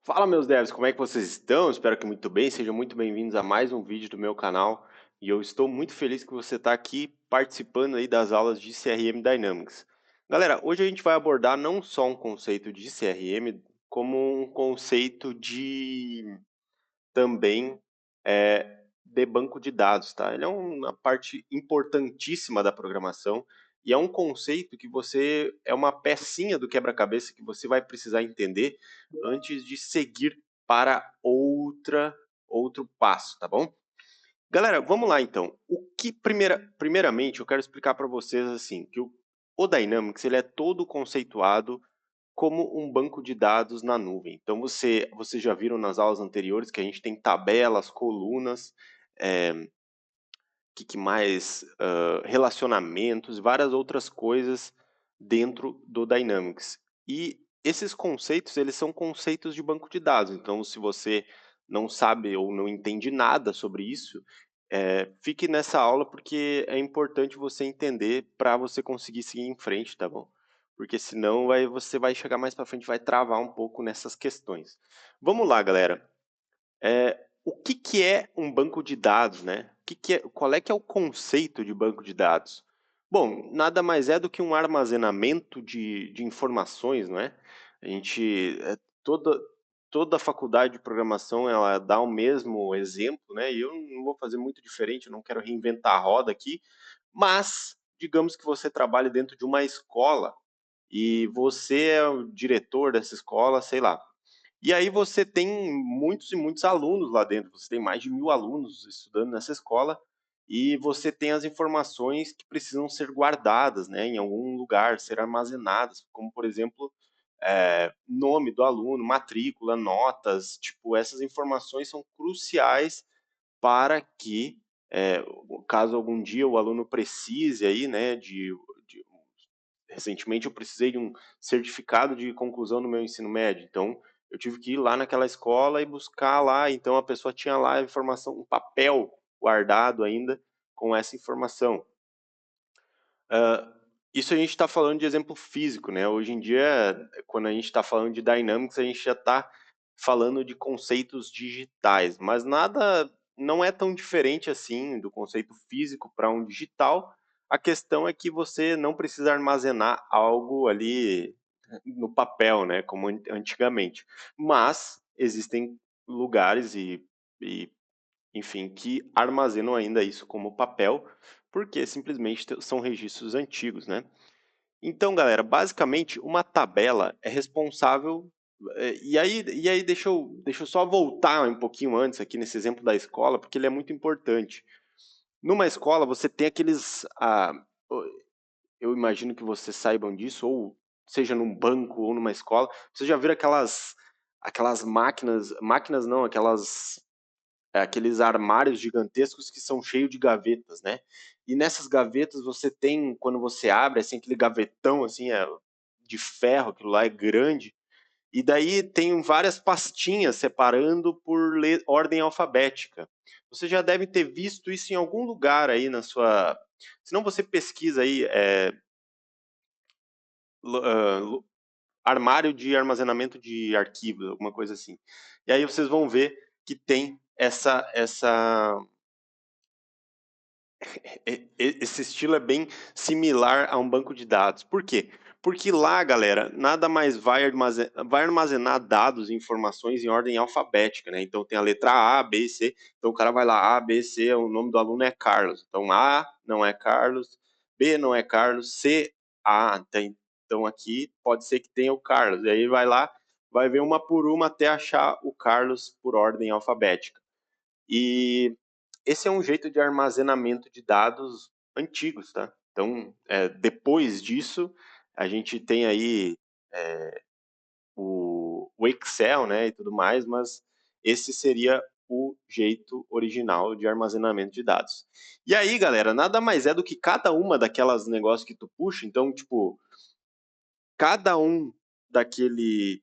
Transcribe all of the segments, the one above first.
Fala, meus devs, como é que vocês estão? Espero que muito bem. Sejam muito bem-vindos a mais um vídeo do meu canal. E eu estou muito feliz que você está aqui participando aí das aulas de CRM Dynamics. Galera, hoje a gente vai abordar não só um conceito de CRM, como um conceito de também de banco de dados, tá? Ele é uma parte importantíssima da programação e é um conceito que você é uma pecinha do quebra-cabeça que você vai precisar entender antes de seguir para outro passo, tá bom? Galera, vamos lá então. Primeiramente eu quero explicar para vocês assim que o Dynamics ele é todo conceituado como um banco de dados na nuvem. Então vocês já viram nas aulas anteriores que a gente tem tabelas, colunas, que mais? Relacionamentos, várias outras coisas dentro do Dynamics. E esses conceitos, eles são conceitos de banco de dados. Então, se você não sabe ou não entende nada sobre isso, fique nessa aula porque é importante você entender para você conseguir seguir em frente, tá bom? Porque senão você vai chegar mais para frente, vai travar um pouco nessas questões. Vamos lá, galera. O que que é um banco de dados, né? Qual é que é o conceito de banco de dados? Bom, nada mais é do que um armazenamento de informações, não é? A gente, toda a faculdade de programação, ela dá o mesmo exemplo, né? E eu não vou fazer muito diferente, eu não quero reinventar a roda aqui, mas digamos que você trabalhe dentro de uma escola e você é o diretor dessa escola, sei lá. E aí você tem muitos e muitos alunos lá dentro, você tem mais de 1000 alunos estudando nessa escola, e você tem as informações que precisam ser guardadas, né, em algum lugar, ser armazenadas, como por exemplo, nome do aluno, matrícula, notas, tipo, essas informações são cruciais para que, caso algum dia o aluno precise aí, né, de recentemente eu precisei de um certificado de conclusão no meu ensino médio, então eu tive que ir lá naquela escola e buscar lá, então a pessoa tinha lá a informação, um papel guardado ainda com essa informação. Hã, isso a gente está falando de exemplo físico, né, hoje em dia, quando a gente está falando de Dynamics, a gente já está falando de conceitos digitais, mas nada não é tão diferente assim do conceito físico para um digital, a questão é que você não precisa armazenar algo ali no papel, né, como antigamente. Mas existem lugares e enfim, que armazenam ainda isso como papel, porque simplesmente são registros antigos, né? Então, galera, basicamente uma tabela é responsável. E aí deixa eu só voltar um pouquinho antes aqui nesse exemplo da escola, porque ele é muito importante. Numa escola, você tem aqueles. Eu imagino que vocês saibam disso, ou seja num banco ou numa escola. Vocês já viram aquelas máquinas. Máquinas não, aqueles armários gigantescos que são cheios de gavetas, né? E nessas gavetas você tem, quando você abre, assim, aquele gavetão, assim, de ferro, aquilo lá é grande, e daí tem várias pastinhas separando por ordem alfabética. Você já deve ter visto isso em algum lugar aí na sua... Se não, você pesquisa aí, armário de armazenamento de arquivos, alguma coisa assim. E aí vocês vão ver que tem esse estilo é bem similar a um banco de dados. Por quê? Porque lá, galera, nada mais vai armazenar dados e informações em ordem alfabética, né? Então tem a letra A, B, C. Então o cara vai lá, A, B, C, o nome do aluno é Carlos. Então A não é Carlos, B não é Carlos, C, A. Então aqui pode ser que tenha o Carlos. E aí vai lá, vai ver uma por uma até achar o Carlos por ordem alfabética. E esse é um jeito de armazenamento de dados antigos, tá? Então, depois disso, a gente tem aí o Excel, né, e tudo mais, mas esse seria o jeito original de armazenamento de dados. E aí, galera, nada mais é do que cada uma daquelas negócios que tu puxa, então, tipo, cada um daquele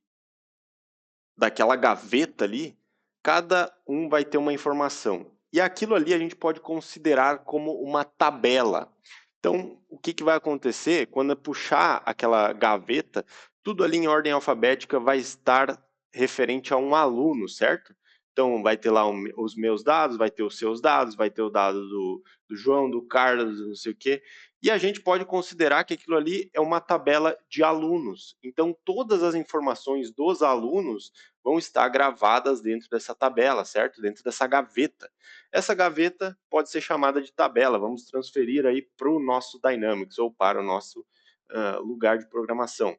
daquela gaveta ali, cada um vai ter uma informação. E aquilo ali a gente pode considerar como uma tabela. Então, o que, que vai acontecer quando eu puxar aquela gaveta, tudo ali em ordem alfabética vai estar referente a um aluno, certo? Então, vai ter lá os meus dados, vai ter os seus dados, vai ter o dado do João, do Carlos, não sei o quê. E a gente pode considerar que aquilo ali é uma tabela de alunos. Então, todas as informações dos alunos vão estar gravadas dentro dessa tabela, certo? Dentro dessa gaveta. Essa gaveta pode ser chamada de tabela. Vamos transferir aí para o nosso Dynamics ou para o nosso lugar de programação.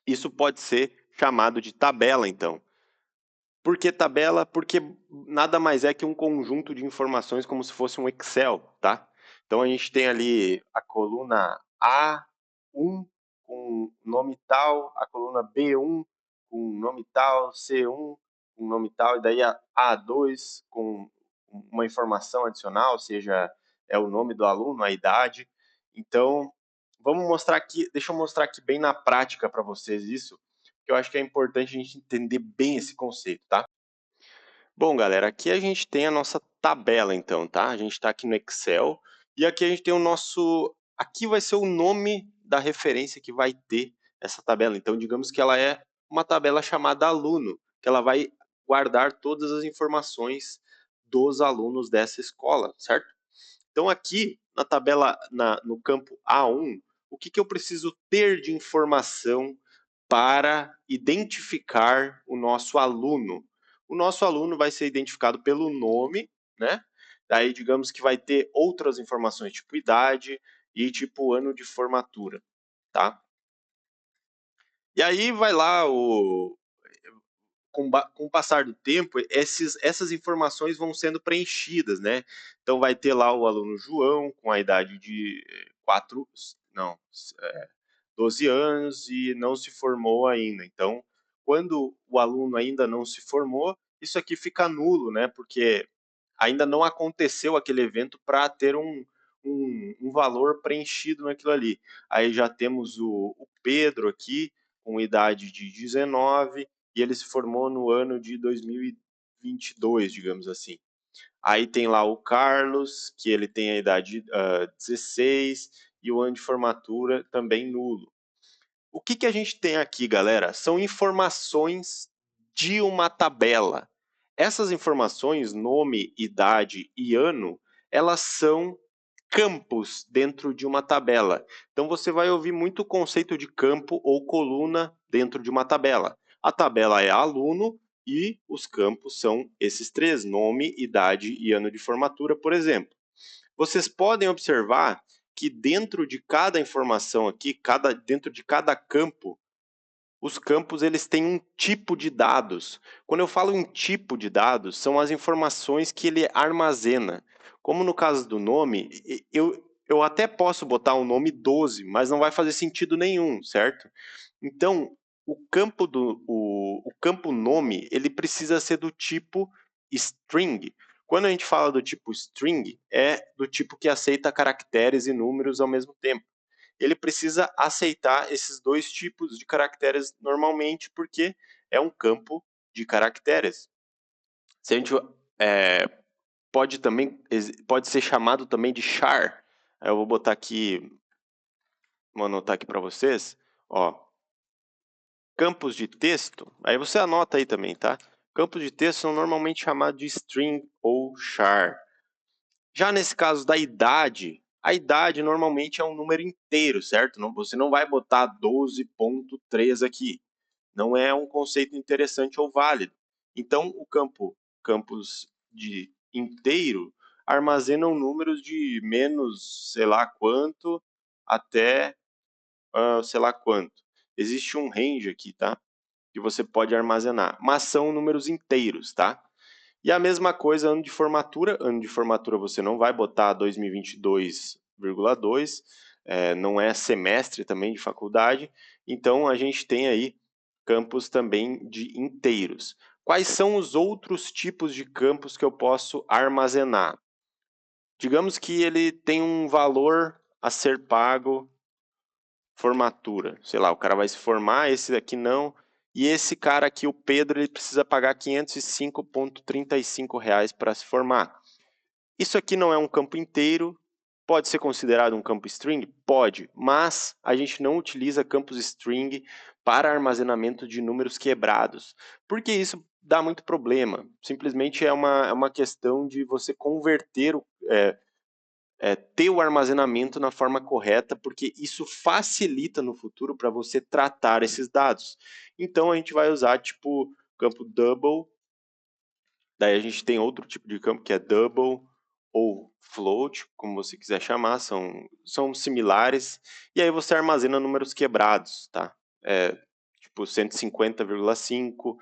Isso pode ser chamado de tabela, então. Por que tabela? Porque nada mais é que um conjunto de informações como se fosse um Excel, tá? Então a gente tem ali a coluna A1 com nome tal, a coluna B1 com nome tal, C1 com nome tal, e daí a A2 com uma informação adicional, seja é o nome do aluno, a idade. Então, vamos mostrar aqui, deixa eu mostrar aqui bem na prática para vocês isso, que eu acho que é importante a gente entender bem esse conceito, tá? Bom, galera, aqui a gente tem a nossa tabela, então, tá? A gente está aqui no Excel e aqui a gente tem o nosso. Aqui vai ser o nome da referência que vai ter essa tabela. Então, digamos que ela é uma tabela chamada aluno, que ela vai guardar todas as informações dos alunos dessa escola, certo? Então, aqui na tabela, no campo A1, o que eu preciso ter de informação para identificar o nosso aluno? O nosso aluno vai ser identificado pelo nome, né? Daí, digamos que vai ter outras informações, tipo idade e tipo ano de formatura, tá? E aí vai lá com o passar do tempo, essas informações vão sendo preenchidas, né? Então vai ter lá o aluno João com a idade de 4, não, 12 anos e não se formou ainda. Então, quando o aluno ainda não se formou, isso aqui fica nulo, né? Porque ainda não aconteceu aquele evento para ter um valor preenchido naquilo ali. Aí já temos o Pedro aqui, com idade de 19, e ele se formou no ano de 2022, digamos assim. Aí tem lá o Carlos, que ele tem a idade 16, e o ano de formatura também nulo. O que, que a gente tem aqui, galera? São informações de uma tabela. Essas informações, nome, idade e ano, elas são campos dentro de uma tabela. Então você vai ouvir muito o conceito de campo ou coluna dentro de uma tabela. A tabela é aluno e os campos são esses três: nome, idade e ano de formatura, por exemplo. Vocês podem observar que dentro de cada informação aqui, dentro de cada campo, os campos eles têm um tipo de dados. Quando eu falo em tipo de dados, são as informações que ele armazena. Como no caso do nome, eu até posso botar o nome 12, mas não vai fazer sentido nenhum, certo? Então, o campo nome, ele precisa ser do tipo string. Quando a gente fala do tipo string, é do tipo que aceita caracteres e números ao mesmo tempo. Ele precisa aceitar esses dois tipos de caracteres normalmente, porque é um campo de caracteres. Se a gente é, pode ser chamado também de char. Eu vou botar aqui, vou anotar aqui para vocês, ó, campos de texto. Aí você anota aí também, tá? Campos de texto são normalmente chamados de string ou char. Já nesse caso da idade, a idade normalmente é um número inteiro, certo? Você não vai botar 12.3 aqui. Não é um conceito interessante ou válido. Então, campos de inteiro armazenam números de menos sei lá quanto até sei lá quanto. Existe um range aqui, tá? Que você pode armazenar, mas são números inteiros, tá? E a mesma coisa ano de formatura. Ano de formatura você não vai botar 2022,2, não é semestre também de faculdade. Então a gente tem aí campos também de inteiros. Quais são os outros tipos de campos que eu posso armazenar? Digamos que ele tem um valor a ser pago formatura. Sei lá, o cara vai se formar, esse daqui não. E esse cara aqui, o Pedro, ele precisa pagar R$ 505,35 para se formar. Isso aqui não é um campo inteiro, Pode ser considerado um campo string? Pode, mas a gente não utiliza campos string para armazenamento de números quebrados, porque isso dá muito problema. Simplesmente é uma questão de você converter, ter o armazenamento na forma correta, porque isso facilita no futuro para você tratar esses dados. Então a gente vai usar tipo campo double. Daí a gente tem outro tipo de campo que é double ou float, como você quiser chamar, são similares. E aí você armazena números quebrados, tá? Tipo 150,5,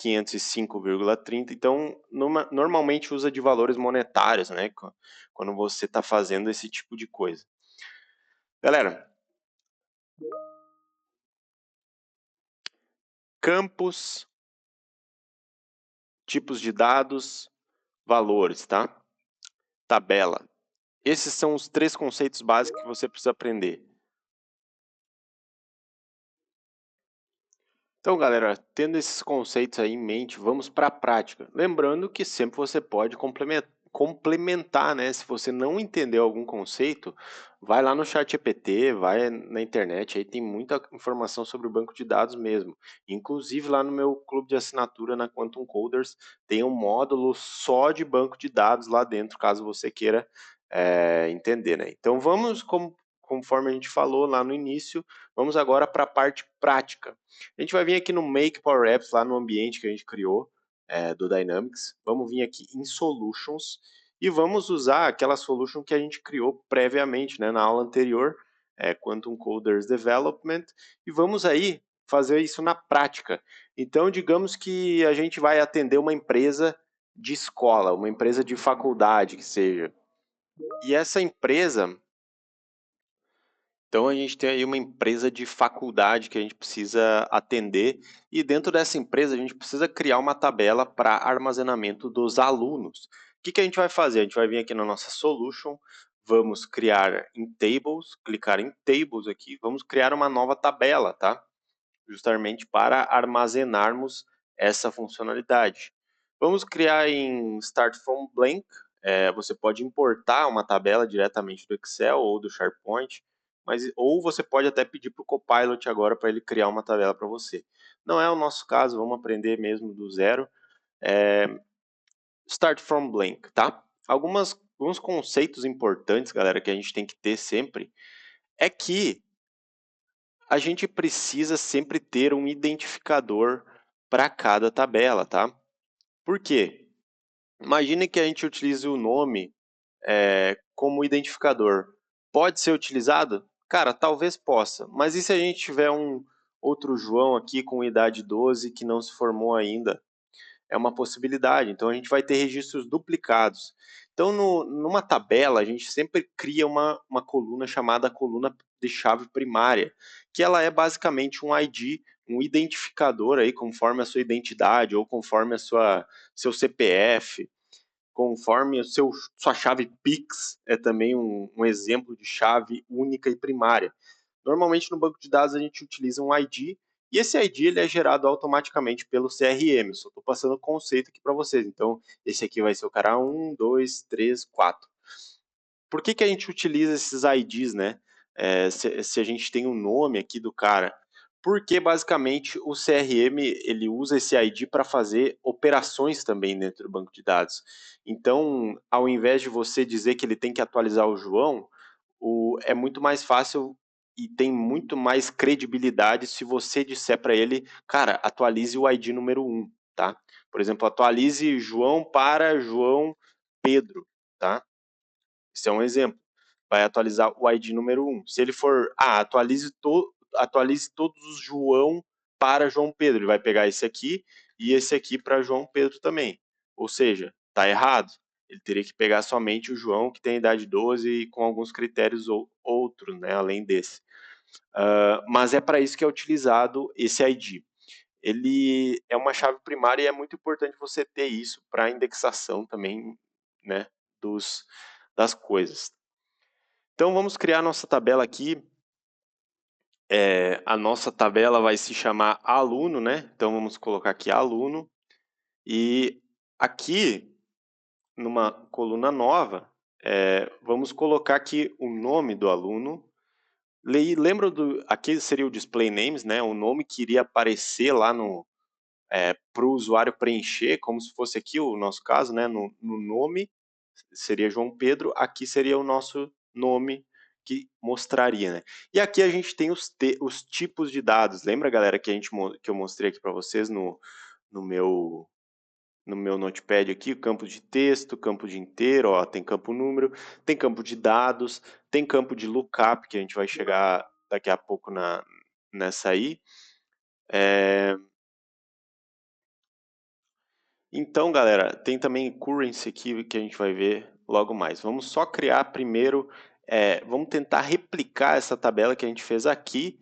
505,30. Então, normalmente usa de valores monetários, né? Quando você está fazendo esse tipo de coisa. Galera, campos, tipos de dados, valores, tá? Tabela. Esses são os 3 conceitos básicos que você precisa aprender. Então, galera, tendo esses conceitos aí em mente, vamos para a prática. Lembrando que sempre você pode complementar, né? Se você não entendeu algum conceito, vai lá no ChatGPT, vai na internet, aí tem muita informação sobre o banco de dados mesmo. Inclusive lá no meu clube de assinatura na Quantum Coders tem um módulo só de banco de dados lá dentro, caso você queira entender, né? Então vamos, conforme a gente falou lá no início, vamos agora para a parte prática. A gente vai vir aqui no Make Power Apps, lá no ambiente que a gente criou do Dynamics. Vamos vir aqui em Solutions e vamos usar aquela solution que a gente criou previamente, né, na aula anterior, Quantum Coders Development, e vamos aí fazer isso na prática. Então, digamos que a gente vai atender uma empresa de escola, uma empresa de faculdade, que seja. E essa empresa, então a gente tem aí uma empresa de faculdade que a gente precisa atender e dentro dessa empresa a gente precisa criar uma tabela para armazenamento dos alunos. O que a gente vai fazer? A gente vai vir aqui na nossa solution, vamos criar em tables, clicar em tables aqui, vamos criar uma nova tabela, tá? Justamente para armazenarmos essa funcionalidade. Vamos criar em Start from Blank. Você pode importar uma tabela diretamente do Excel ou do SharePoint, ou você pode até pedir para o Copilot agora para ele criar uma tabela para você. Não é o nosso caso, vamos aprender mesmo do zero. Start from Blank, tá? Alguns conceitos importantes, galera, que a gente tem que ter sempre, é que a gente precisa sempre ter um identificador para cada tabela, tá? Por quê? Imagine que a gente utilize o nome como identificador. Pode ser utilizado? Cara, talvez possa. Mas e se a gente tiver um outro João aqui com idade 12 que não se formou ainda? É uma possibilidade. Então a gente vai ter registros duplicados. Então, numa tabela, a gente sempre cria uma coluna chamada coluna de chave primária, que ela é basicamente um ID, um identificador aí, conforme a sua identidade ou conforme seu CPF, conforme sua chave Pix é também um exemplo de chave única e primária. Normalmente no banco de dados a gente utiliza um ID e esse ID ele é gerado automaticamente pelo CRM. Só estou passando o conceito aqui para vocês. Então, esse aqui vai ser o cara 1, 2, 3, 4. Por que a gente utiliza esses IDs, né? Se a gente tem um nome aqui do cara, porque basicamente o CRM ele usa esse ID para fazer operações também dentro do banco de dados. Então, ao invés de você dizer que ele tem que atualizar o João, é muito mais fácil e tem muito mais credibilidade se você disser para ele, cara, atualize o ID número 1, tá? Por exemplo, atualize João para João Pedro, tá? Esse é um exemplo. Vai atualizar o ID número 1. Se ele for, atualize todos os João para João Pedro. Ele vai pegar esse aqui e esse aqui para João Pedro também. Ou seja, está errado. Ele teria que pegar somente o João que tem a idade 12 e com alguns critérios outros, né, além desse. Mas é para isso que é utilizado esse ID. Ele é uma chave primária e é muito importante você ter isso para indexação também, né, das coisas. Então vamos criar nossa tabela aqui. A nossa tabela vai se chamar aluno, né? Então vamos colocar aqui aluno. E aqui, numa coluna nova, vamos colocar aqui o nome do aluno. Lembra aqui seria o display names, né? O nome que iria aparecer lá para o usuário preencher, como se fosse aqui o nosso caso, né? No nome seria João Pedro, aqui seria o nosso nome que mostraria, né? E aqui a gente tem os tipos de dados. Lembra, galera, que eu mostrei aqui para vocês no meu notepad aqui, campo de texto, campo de inteiro, ó, tem campo número, tem campo de dados, tem campo de lookup, que a gente vai chegar daqui a pouco nessa aí. Então, galera, tem também currency aqui que a gente vai ver logo mais. Vamos só criar primeiro, vamos tentar replicar essa tabela que a gente fez aqui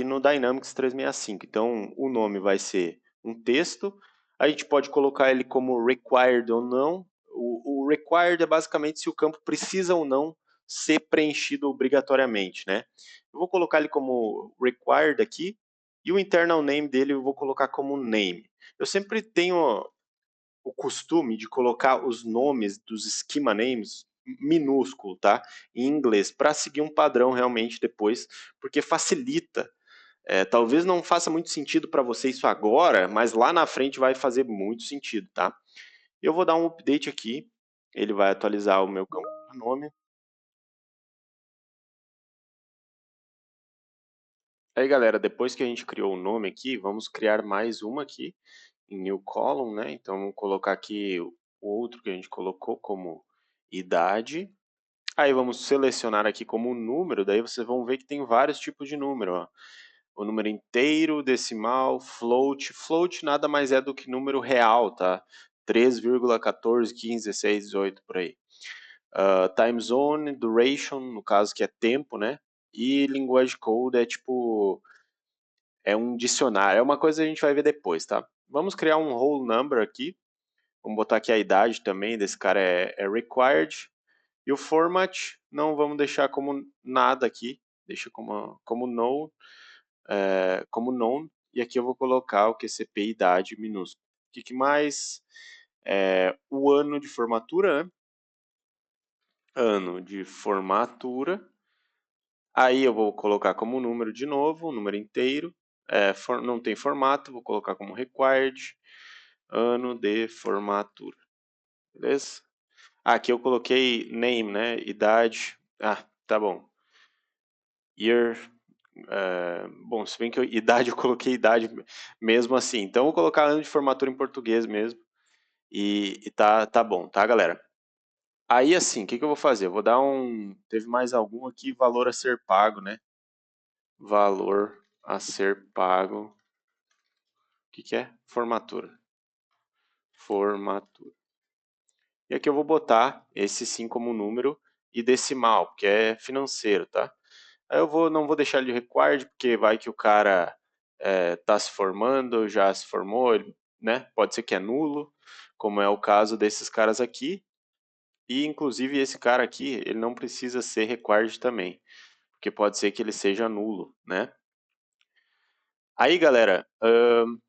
no Dynamics 365. Então, o nome vai ser um texto, a gente pode colocar ele como required ou não. O required é basicamente se o campo precisa ou não ser preenchido obrigatoriamente, né? Eu vou colocar ele como required aqui, e o internal name dele eu vou colocar como name. Eu sempre tenho o costume de colocar os nomes dos schema names minúsculo, tá? Em inglês, para seguir um padrão realmente depois, porque facilita. Talvez não faça muito sentido para você isso agora, mas lá na frente vai fazer muito sentido, tá? Eu vou dar um update aqui, ele vai atualizar o meu campo de nome. Aí, galera, depois que a gente criou o nome aqui, vamos criar mais uma aqui em New Column, né? Então, vamos colocar aqui o outro que a gente colocou como idade. Aí vamos selecionar aqui como número, daí vocês vão ver que tem vários tipos de número, ó. O número inteiro, decimal, float. Float nada mais é do que número real, tá? 3,14, 15, 16, 18, por aí. Time zone, duration, no caso que é tempo, né? E language code é tipo, é um dicionário, é uma coisa que a gente vai ver depois, tá? Vamos criar um whole number aqui. Vamos botar aqui a idade também desse cara é required. E o format não vamos deixar como nada aqui, deixa como no, como known, e aqui eu vou colocar o QCP idade minúsculo. O que mais? O ano de formatura, né? Ano de formatura. Aí eu vou colocar como número de novo, o número inteiro. Não tem formato, vou colocar como required, ano de formatura. Beleza? Aqui eu coloquei name, né? Idade. Ah, tá bom. Year. Bom, se bem que idade eu coloquei idade mesmo assim. Então eu vou colocar ano de formatura em português mesmo. E tá bom, tá, galera? Aí assim, o que eu vou fazer? Eu vou dar um. Teve mais algum aqui, valor a ser pago, né? Valor a ser pago. O que é? Formatura. Formatura. E aqui eu vou botar esse sim como número e decimal, porque é financeiro, tá? Aí não vou deixar ele required, porque vai que o cara está se formando, já se formou, né? Pode ser que é nulo, como é o caso desses caras aqui. E inclusive esse cara aqui, ele não precisa ser required também, porque pode ser que ele seja nulo, né? Aí, galera, eu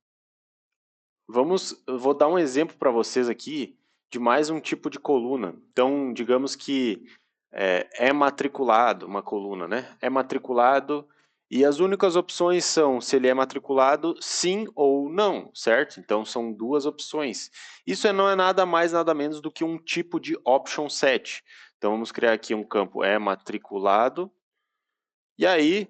vou dar um exemplo para vocês aqui de mais um tipo de coluna. Então, digamos que é matriculado, uma coluna, né? É matriculado e as únicas opções são se ele é matriculado, sim ou não, certo? Então, são duas opções. Isso não é nada mais, nada menos do que um tipo de option set. Então, vamos criar aqui um campo é matriculado e aí,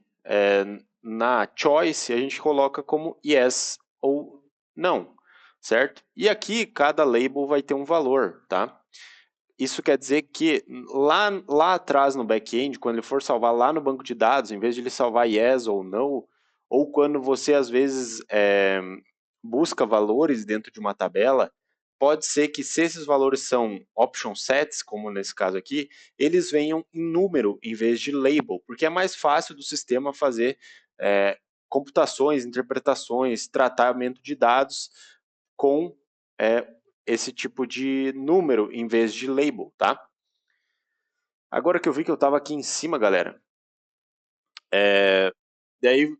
na choice, a gente coloca como yes ou não, certo? E aqui, cada label vai ter um valor, tá? Isso quer dizer que lá atrás no back-end, quando ele for salvar lá no banco de dados, em vez de ele salvar yes ou no, ou quando você às vezes busca valores dentro de uma tabela, pode ser que se esses valores são option sets, como nesse caso aqui, eles venham em número em vez de label, porque é mais fácil do sistema fazer computações, interpretações, tratamento de dados com é, esse tipo de número em vez de label, tá? Agora que eu vi que eu estava aqui em cima, galera, daí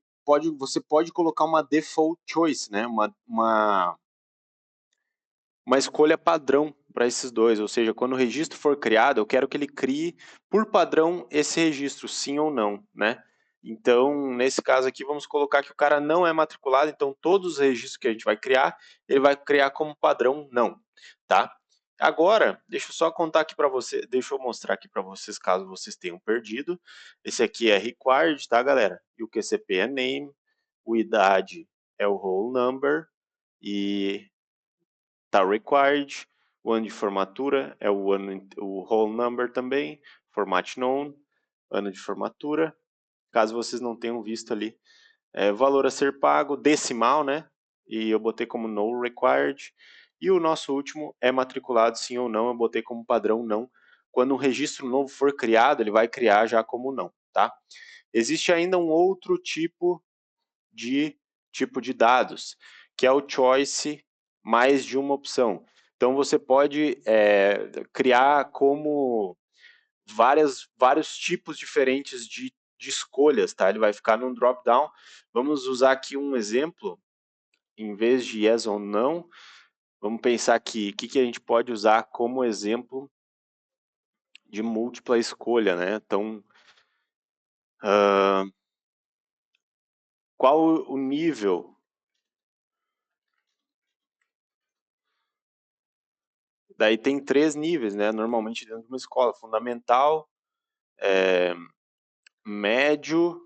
você pode colocar uma default choice, né? Uma escolha padrão para esses dois, ou seja, quando o registro for criado, eu quero que ele crie, por padrão, esse registro, sim ou não, né? Então, nesse caso aqui, vamos colocar que o cara não é matriculado, então todos os registros que a gente vai criar, ele vai criar como padrão não, tá? Agora, deixa eu só contar aqui para você, deixa eu mostrar aqui para vocês, caso vocês tenham perdido. Esse aqui é required, tá, galera? E o QCP é name, o idade é o roll number e tá required. O ano de formatura é o ano, o roll number também, format known, ano de formatura. Caso vocês não tenham visto ali, valor a ser pago, decimal, né? E eu botei como no required. E o nosso último é matriculado sim ou não, eu botei como padrão não. Quando um registro novo for criado, ele vai criar já como não, tá? Existe ainda um outro tipo de dados, que é o choice mais de uma opção. Então você pode criar como vários tipos diferentes de escolhas, tá? Ele vai ficar num drop-down. Vamos usar aqui um exemplo, em vez de yes ou não, vamos pensar aqui, o que a gente pode usar como exemplo de múltipla escolha, né? Então, qual o nível? Daí tem 3 níveis, né? Normalmente dentro de uma escola, fundamental, médio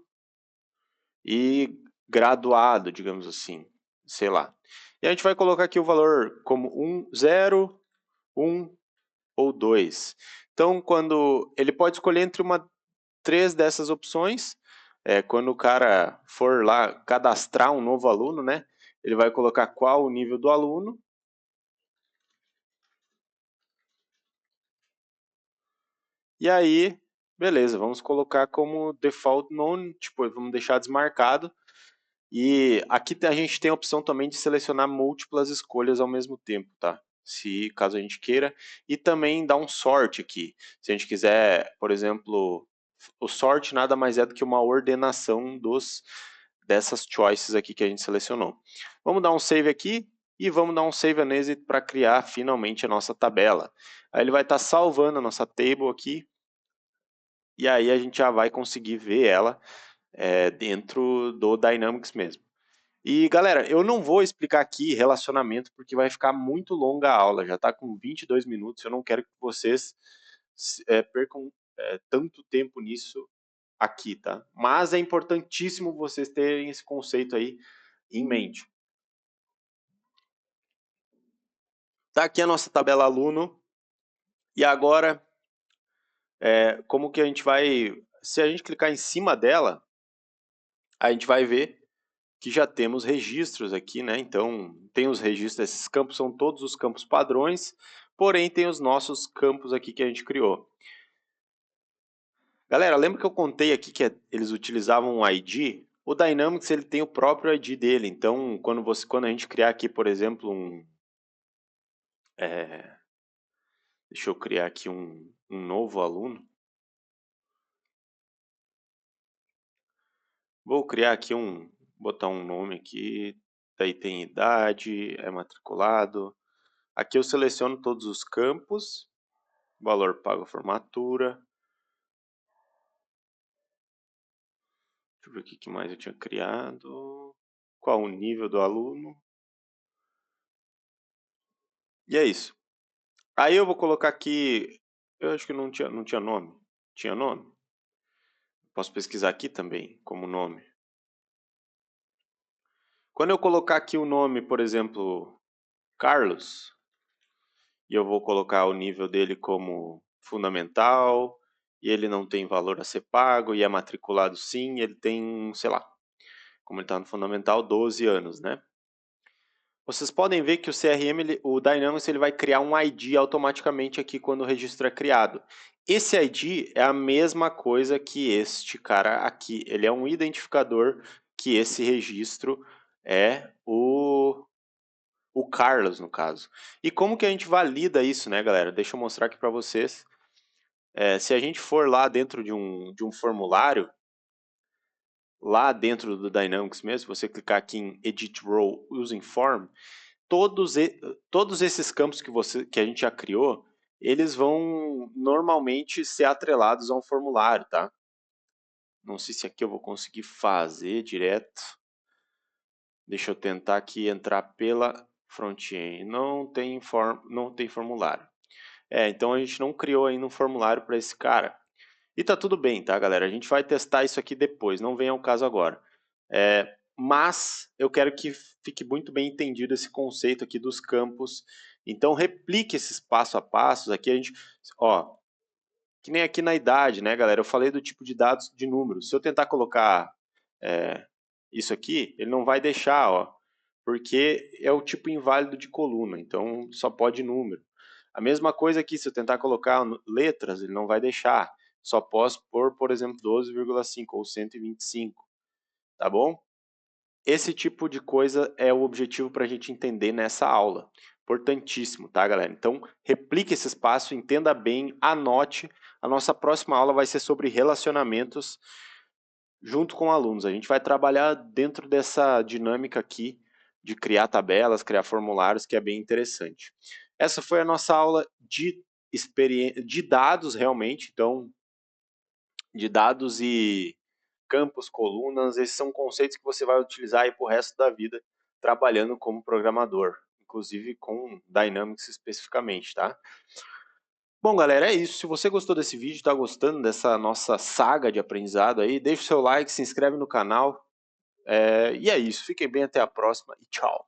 e graduado, digamos assim, sei lá. E a gente vai colocar aqui o valor como 1, 0, 1 ou 2. Então, quando ele pode escolher entre três dessas opções, quando o cara for lá cadastrar um novo aluno, né? Ele vai colocar qual o nível do aluno. E aí, beleza, vamos colocar como default none, tipo, vamos deixar desmarcado. E aqui a gente tem a opção também de selecionar múltiplas escolhas ao mesmo tempo, tá? Se caso a gente queira. E também dar um sort aqui. Se a gente quiser, por exemplo, o sort nada mais é do que uma ordenação dessas choices aqui que a gente selecionou. Vamos dar um save aqui e vamos dar um save and exit para criar finalmente a nossa tabela. Aí ele vai estar salvando a nossa table aqui e aí a gente já vai conseguir ver ela dentro do Dynamics mesmo. E galera, eu não vou explicar aqui relacionamento porque vai ficar muito longa a aula, já está com 22 minutos, eu não quero que vocês percam tanto tempo nisso aqui, tá? Mas é importantíssimo vocês terem esse conceito aí em mente. Tá aqui a nossa tabela aluno, e agora, como que a gente vai... Se a gente clicar em cima dela, a gente vai ver que já temos registros aqui, né? Então, tem os registros, esses campos são todos os campos padrões, porém tem os nossos campos aqui que a gente criou. Galera, lembra que eu contei aqui que eles utilizavam um ID? O Dynamics ele tem o próprio ID dele, então quando a gente criar aqui, por exemplo, deixa eu criar aqui um novo aluno. Vou criar aqui botar um nome aqui, daí tem idade, é matriculado. Aqui eu seleciono todos os campos, valor pago formatura. Deixa eu ver o que mais eu tinha criado. Qual o nível do aluno. E é isso. Aí eu vou colocar aqui, eu acho que não tinha nome. Tinha nome? Posso pesquisar aqui também, como nome. Quando eu colocar aqui o nome, por exemplo, Carlos, e eu vou colocar o nível dele como fundamental, e ele não tem valor a ser pago, e é matriculado sim, ele tem, sei lá, como ele está no fundamental, 12 anos, né? Vocês podem ver que o CRM, o Dynamics, ele vai criar um ID automaticamente aqui quando o registro é criado. Esse ID é a mesma coisa que este cara aqui. Ele é um identificador que esse registro é o Carlos, no caso. E como que a gente valida isso, né, galera? Deixa eu mostrar aqui para vocês. Se a gente for lá dentro de um formulário, lá dentro do Dynamics mesmo, se você clicar aqui em Edit Row Using Form, todos esses campos que a gente já criou, eles vão normalmente ser atrelados a um formulário, tá? Não sei se aqui eu vou conseguir fazer direto. Deixa eu tentar aqui entrar pela front-end. Não tem formulário. Então a gente não criou ainda um formulário para esse cara. E tá tudo bem, tá, galera? A gente vai testar isso aqui depois, não vem ao caso agora. Mas eu quero que fique muito bem entendido esse conceito aqui dos campos. Então replique esses passo a passos aqui. A gente, ó, que nem aqui na idade, né, galera? Eu falei do tipo de dados de números. Se eu tentar colocar isso aqui, ele não vai deixar, ó, porque é o tipo inválido de coluna, então só pode número. A mesma coisa aqui, se eu tentar colocar letras, ele não vai deixar. Só posso pôr, por exemplo, 12,5 ou 125, tá bom? Esse tipo de coisa é o objetivo para a gente entender nessa aula. Importantíssimo, tá, galera? Então, replique esse espaço, entenda bem, anote. A nossa próxima aula vai ser sobre relacionamentos junto com alunos. A gente vai trabalhar dentro dessa dinâmica aqui de criar tabelas, criar formulários, que é bem interessante. Essa foi a nossa aula de dados, realmente. Então, de dados e campos, colunas, esses são conceitos que você vai utilizar aí para o resto da vida trabalhando como programador, inclusive com Dynamics especificamente, tá? Bom, galera, é isso. Se você gostou desse vídeo, está gostando dessa nossa saga de aprendizado aí, deixa o seu like, se inscreve no canal. E é isso. Fiquem bem, até a próxima e tchau.